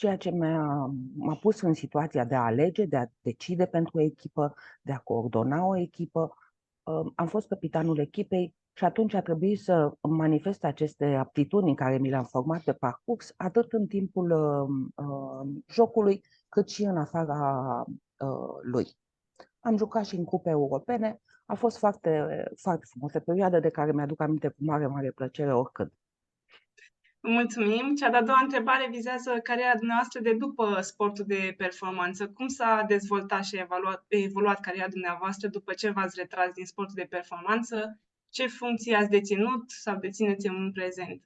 ceea ce m-a pus în situația de a alege, de a decide pentru o echipă, de a coordona o echipă. Am fost capitanul echipei și atunci a trebuit să manifest aceste aptitudini care mi le-am format pe parcurs, atât în timpul jocului, cât și în afara lui. Am jucat și în cupe europene, a fost foarte, foarte frumos, o perioadă de care mi-aduc aminte cu mare, mare plăcere oricând. Mulțumim. Cea de-a doua întrebare vizează cariera dumneavoastră de după sportul de performanță. Cum s-a dezvoltat și evoluat cariera dumneavoastră după ce v-ați retras din sportul de performanță? Ce funcții ați deținut sau dețineți în prezent?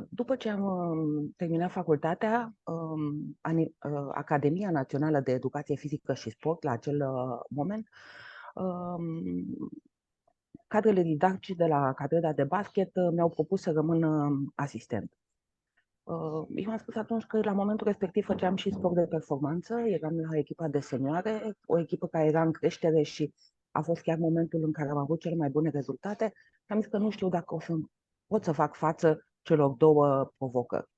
După ce am terminat facultatea, Academia Națională de Educație Fizică și Sport, la acel moment, cadrele didactice de la catedra de basket mi-au propus să rămân asistent. Eu am spus atunci că la momentul respectiv făceam și sport de performanță, eram la echipa de senioare, o echipă care era în creștere și a fost chiar momentul în care am avut cele mai bune rezultate. Am zis că nu știu dacă o să pot să fac față celor două provocări.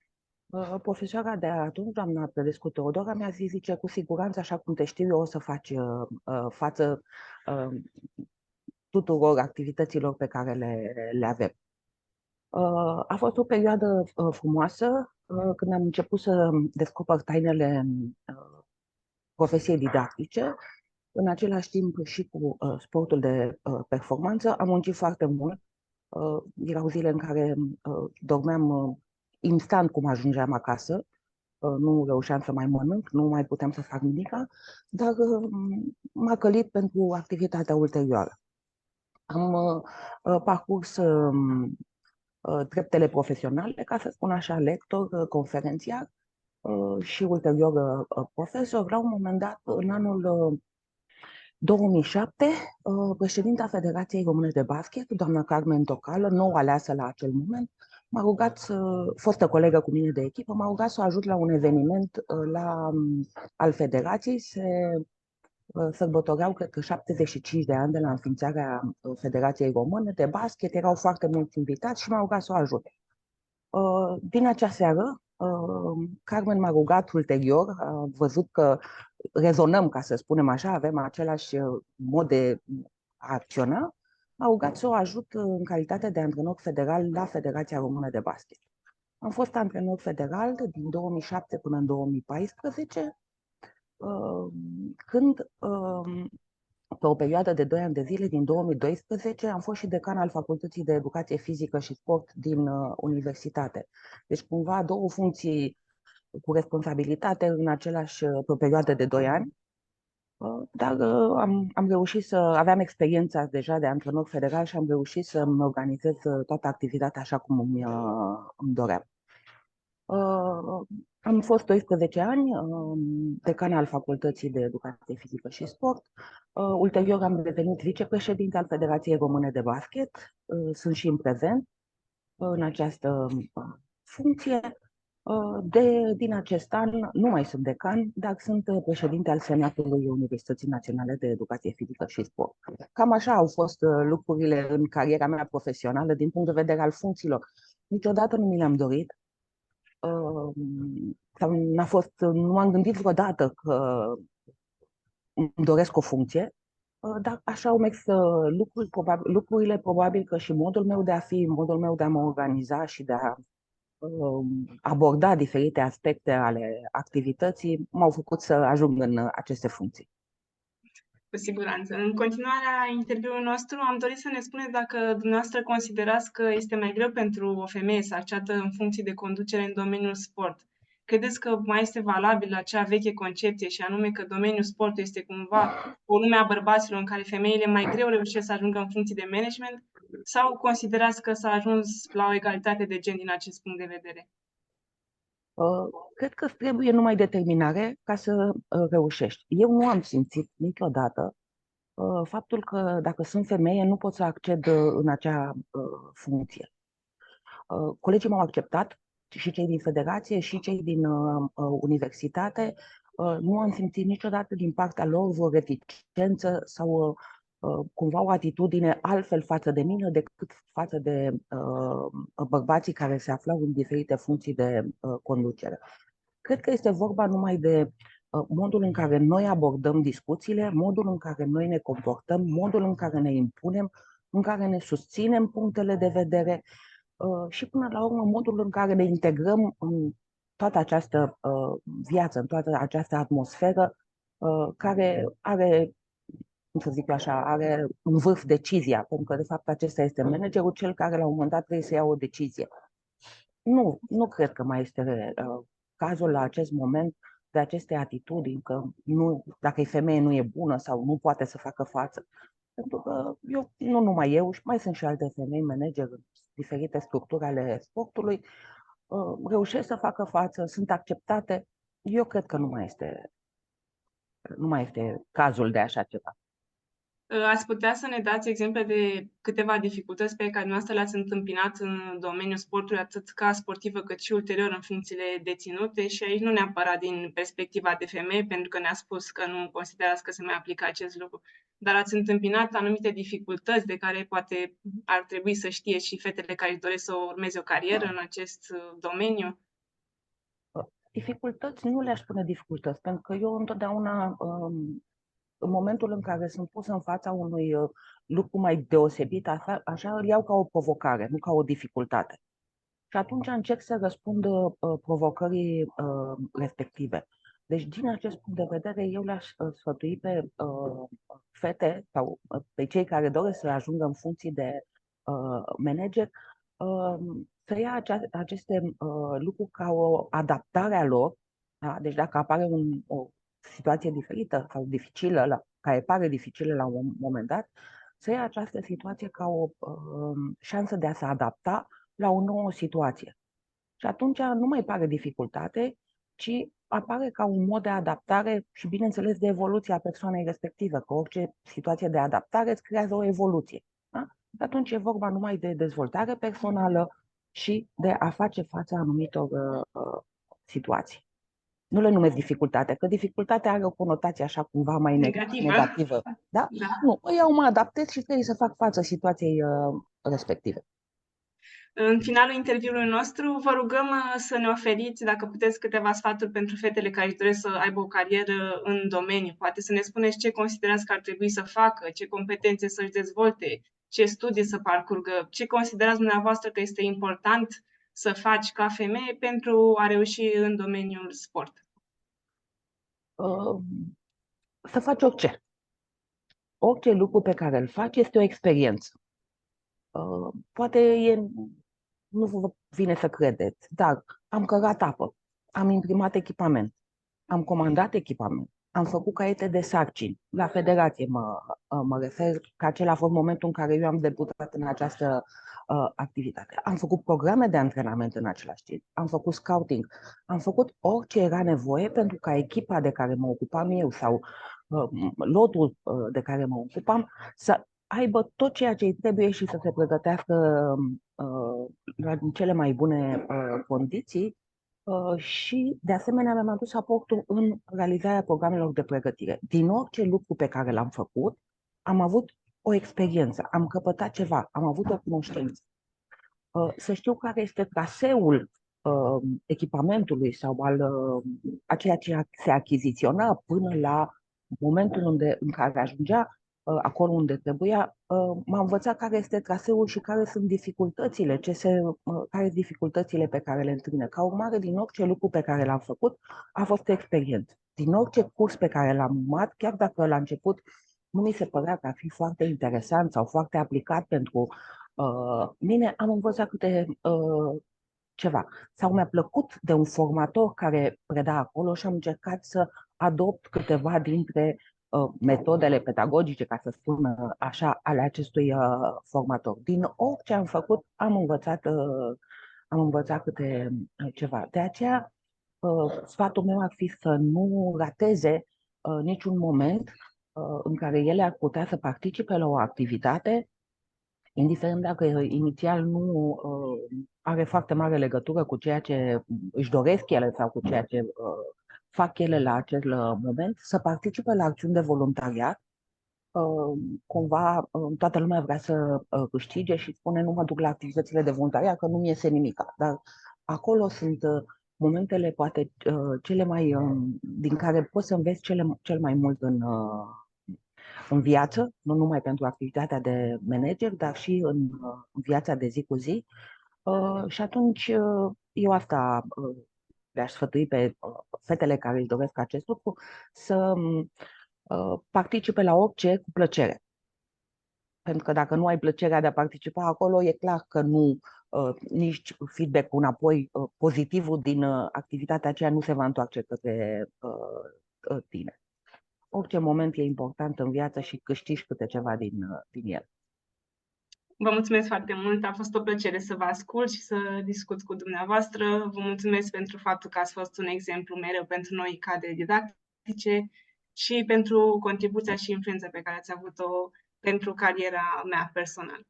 Profesoara de atunci, doamna Predescu Teodora, mi-a zis, zice, cu siguranță, așa cum te știu eu, o să faci față tuturor activităților pe care le avem. A fost o perioadă frumoasă când am început să descoper tainele profesiei didactice, în același timp și cu sportul de performanță. Am muncit foarte mult. Erau zile în care dormeam instant cum ajungeam acasă. Nu reușeam să mai mănânc, nu mai puteam să fac nimic, dar m-a călit pentru activitatea ulterioară. Am parcurs treptele profesionale, ca să spun așa, lector, conferențiar și ulterior profesor. La un moment dat, în anul 2007, președinta Federației Române de Basket, doamna Carmen Tocală, nou aleasă la acel moment, m-a rugat, fostă colegă cu mine de echipă, m-a rugat să o ajut la un eveniment al Federației. Se sărbătoreau, cred că, 75 de ani de la înființarea Federației Române de Basket, erau foarte mulți invitați și m-a rugat să o ajut. Din acea seară, Carmen m-a rugat ulterior, a văzut că rezonăm, ca să spunem așa, avem același mod de a acționa, m-a rugat să o ajut în calitate de antrenor federal la Federația Română de Basket. Am fost antrenor federal din 2007 până în 2014, când pe o perioadă de 2 ani de zile, din 2012, am fost și decan al Facultății de Educație Fizică și Sport din universitate. Deci, cumva, două funcții cu responsabilitate în același, pe o perioadă de 2 ani. Dar am reușit să aveam experiența deja de antrenor federal și am reușit să-mi organizez toată activitatea așa cum îmi doream. Am fost 12 ani decan al Facultății de Educație Fizică și Sport. Ulterior am devenit vicepreședinte al Federației Române de Basket. Sunt și în prezent în această funcție. Din acest an nu mai sunt decan, dar sunt președinte al Senatului Universității Naționale de Educație Fizică și Sport. Cam așa au fost lucrurile în cariera mea profesională din punct de vedere al funcțiilor. Niciodată nu mi le-am dorit. Sau nu m-am gândit vreodată că îmi doresc o funcție, dar așa au mers lucrurile, probabil că și modul meu de a fi, modul meu de a mă organiza și de a aborda diferite aspecte ale activității m-au făcut să ajung în aceste funcții. Cu siguranță. În continuarea interviului nostru am dorit să ne spuneți dacă dumneavoastră considerați că este mai greu pentru o femeie să acceadă în funcții de conducere în domeniul sport. Credeți că mai este valabilă acea veche concepție și anume că domeniul sport este cumva o lume a bărbaților în care femeile mai greu reușesc să ajungă în funcții de management? Sau considerați că s-a ajuns la o egalitate de gen din acest punct de vedere? Cred că trebuie numai determinare ca să reușești. Eu nu am simțit niciodată faptul că dacă sunt femeie nu pot să acced în acea funcție. Colegii m-au acceptat, și cei din federație, și cei din universitate. Nu am simțit niciodată din partea lor vreo reticență sau cumva o atitudine altfel față de mine decât față de bărbații care se aflau în diferite funcții de conducere. Cred că este vorba numai de modul în care noi abordăm discuțiile, modul în care noi ne comportăm, modul în care ne impunem, în care ne susținem punctele de vedere și până la urmă modul în care ne integrăm în toată această viață, în toată această atmosferă care are, cum să zic așa, are în vârf decizia, pentru că de fapt acesta este managerul, cel care la un moment dat trebuie să ia o decizie. Nu cred că mai este cazul la acest moment de aceste atitudini, că nu, dacă e femeie nu e bună sau nu poate să facă față. Pentru că eu, nu numai eu, și mai sunt și alte femei manageri în diferite structuri ale sportului, reușesc să facă față, sunt acceptate. Eu cred că nu mai este cazul de așa ceva. Ați putea să ne dați exemple de câteva dificultăți pe care dumneavoastră le-ați întâmpinat în domeniul sportului, atât ca sportivă cât și ulterior în funcțiile deținute, și aici nu neapărat din perspectiva de femeie, pentru că ne-a spus că nu considerați că se mai aplică acest lucru, dar ați întâmpinat anumite dificultăți de care poate ar trebui să știe și fetele care își doresc să urmeze o carieră în acest domeniu? Dificultăți, nu le-aș spune dificultăți, pentru că eu întotdeauna în momentul în care sunt pus în fața unui lucru mai deosebit, așa îl iau ca o provocare, nu ca o dificultate. Și atunci încerc să răspund provocării respective. Deci, din acest punct de vedere, eu le-aș sfătui pe fete sau pe cei care doresc să ajungă în funcții de manager să ia aceste lucruri ca o adaptare a lor. Da? Deci dacă apare o situație diferită sau dificilă, care pare dificilă la un moment dat, să ia această situație ca o șansă de a se adapta la o nouă situație. Și atunci nu mai pare dificultate, ci apare ca un mod de adaptare și, bineînțeles, de evoluție a persoanei respective, că orice situație de adaptare îți creează o evoluție. Da? Atunci e vorba numai de dezvoltare personală și de a face față anumitor situații. Nu le numesc dificultate, că dificultatea are o conotație așa cumva mai negativă. Da? Da. Nu, eu mă adaptez și trebuie să fac față situației respective. În finalul interviului nostru, vă rugăm să ne oferiți, dacă puteți, câteva sfaturi pentru fetele care își doresc să aibă o carieră în domeniu. Poate să ne spuneți ce considerați că ar trebui să facă, ce competențe să-și dezvolte, ce studii să parcurgă, ce considerați dumneavoastră că este important să faci ca femeie pentru a reuși în domeniul sport. Să faci orice. Orice lucru pe care îl faci este o experiență. Poate nu vă vine să credeți, dar am cărat apă, am imprimat echipament, am comandat echipament, am făcut caiete de sarcini. La federație mă refer, că acela a fost momentul în care eu am debutat în această activitate. Am făcut programe de antrenament în același timp, am făcut scouting, am făcut orice era nevoie pentru ca echipa de care mă ocupam eu sau lotul de care mă ocupam să aibă tot ceea ce îi trebuie și să se pregătească la cele mai bune condiții și, de asemenea, mi-am adus aportul în realizarea programelor de pregătire. Din orice lucru pe care l-am făcut, am avut o experiență, am căpătat ceva, am avut o cunoștință. Să știu care este traseul echipamentului sau a ceea ce se achiziționa până la momentul în care ajungea acolo unde trebuia, m-a învățat care este traseul și care sunt dificultățile, care sunt dificultățile pe care le întâlnesc. Ca urmare, din orice lucru pe care l-am făcut, a fost experiență. Din orice curs pe care l-am urmat, chiar dacă la început nu mi se părea că ar fi foarte interesant sau foarte aplicat pentru mine, am învățat câte ceva. Sau mi-a plăcut de un formator care preda acolo și am încercat să adopt câteva dintre metodele pedagogice, ca să spun așa, ale acestui formator. Din orice am făcut, am învățat câte ceva. De aceea, sfatul meu ar fi să nu rateze niciun moment în care ele ar putea să participe la o activitate, indiferent dacă inițial nu are foarte mare legătură cu ceea ce își doresc ele sau cu ceea ce fac ele la acel moment, să participe la acțiuni de voluntariat, cumva toată lumea vrea să câștige și spune nu mă duc la activitățile de voluntariat că nu mi iese nimica. Dar acolo sunt momentele poate cele mai din care poți să înveți cel mai mult în viață, nu numai pentru activitatea de manager, dar și în viața de zi cu zi. Și atunci eu asta le-aș sfătui pe fetele care își doresc acest lucru să participe la orice cu plăcere. Pentru că dacă nu ai plăcerea de a participa acolo, e clar că nu, nici feedback-ul înapoi, pozitivul din activitatea aceea nu se va întoarce către tine. Orice moment e important în viață și câștigi câte ceva din el. Vă mulțumesc foarte mult, a fost o plăcere să vă ascult și să discut cu dumneavoastră. Vă mulțumesc pentru faptul că ați fost un exemplu mereu pentru noi cadre didactice și pentru contribuția și influența pe care ați avut-o pentru cariera mea personală.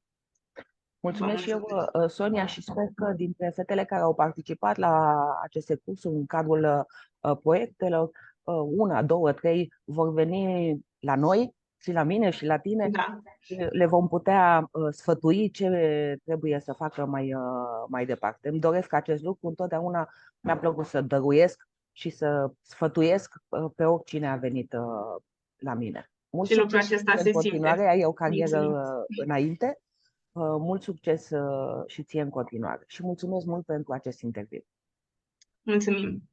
Mulțumesc și eu, Sonia, și sper că dintre fetele care au participat la aceste cursuri în cadrul proiectelor, una, două, trei vor veni la noi și la mine și la tine. Da. Și le vom putea sfătui ce trebuie să facă mai departe. Îmi doresc acest lucru, întotdeauna mi-a plăcut să dăruiesc și să sfătuiesc pe oricine a venit la mine. Mult și lucrul succes acesta în se continuare, simte. ai o carieră Mulțumim. înainte. Mult succes și ție în continuare. Și mulțumesc mult pentru acest interviu. Mulțumim.